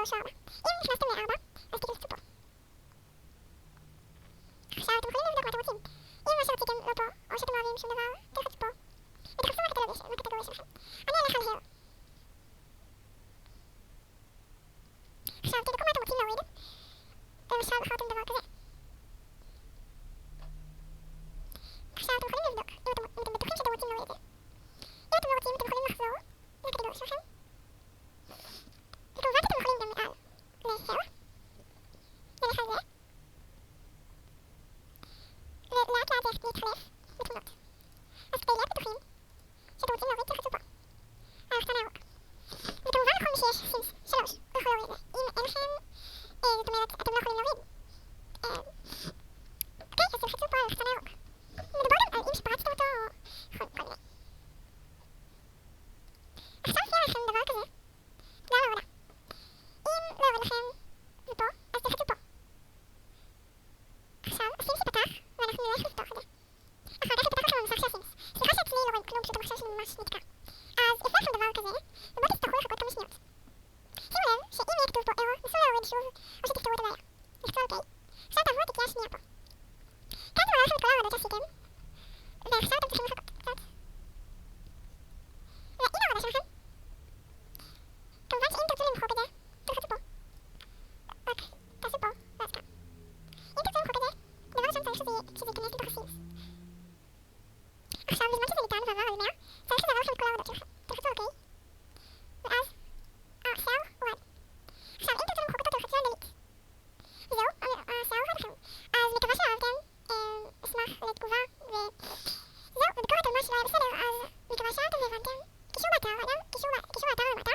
3 או 4. אם נכנסתם ל4, אז תיכנסו פה. עכשיו אתם יכולים לבדוק מה אתם רוצים. אם מה שרציתם לא פה, או שאתם אוהבים שום דבר, תלחצו פה. ותחפשו מהקטגוריה שלכם. אני אלך על hair. עכשיו תבדקו מה אתם רוצים להוריד. למשל בחרתם דבר כזה. עכשיו אתם יכולים לבדוק אם אתם בטוחים שאתם רוצים להוריד את זה. אם אתם לא רוצים, אתם יכולים לחזור לקטגוריה שלכם. וכמובן שאתם יכולים גם מעל ל-hair. נלך על זה. ולאט לאט להתחלף בתמונות. אז כדי להיות בטוחים שאתם רוצים להוריד, תלחצו פה. על הלחצן הירוק. וכמובן לכל מי שיש סימס 3, הוא יכול להוריד את זה. אם אין לכם, זאת אומרת, אתם לא יכולים להוריד. אוקיי, אז תלחצו פה על הלחצן הירוק. מדובר גם על אם שפרצתם אותו או כל מיני. עכשיו יהיה לכם דבר כזה, בגלל העבודה. אם לא עובד לכם ופה, אז תלחצו פה. עכשיו הסימס ייפתח ואנחנו נלך לפתוח את זה. אחר כך ייפתח לכם המסך של הסימס. סליחה שאצלי לא רואים כלום, פשוט המחשב שלי ממש נתקע. אז יפה לכם דבר כזה, ובואו תצטרכו לחכות כמה שניות. שימו לב שאם יהיה כתוב פה error, נסו להוריד שוב, או שתפתרו את הבעיה. לחצו על OK. עכשיו תעברו לתיקייה השנייה פה. כאן זה מראה לכם את כל העבודות שעשיתם, ועכשיו אתם צריכים לחכות קצת. והנה העבודה שלכם. כמובן שאם תרצו למחוק את זה, תלחצו פה. רק תעשו פה, ואז כאן. אם תרצו למחוק את זה, דבר ראשון צריך שזה ייכנס לתוך הסימס. עכשיו בזמן שזה ניתן ועבר על 100, צריך לזרע לכם את כל העבודות שלכם. תלחצו על OK. ואז השיער הורד. עכשיו אם תרצו למחוק אותו, תלחצו על delete. וזהו, השיער הורד לכם. אז מקווה שאהבתם, אשמח לתגובה, וזהו, וביקורת על מה שלא היה בסדר, אז מקווה שאהבתם והבנתם. קישור באתר, קישור באתר למטה.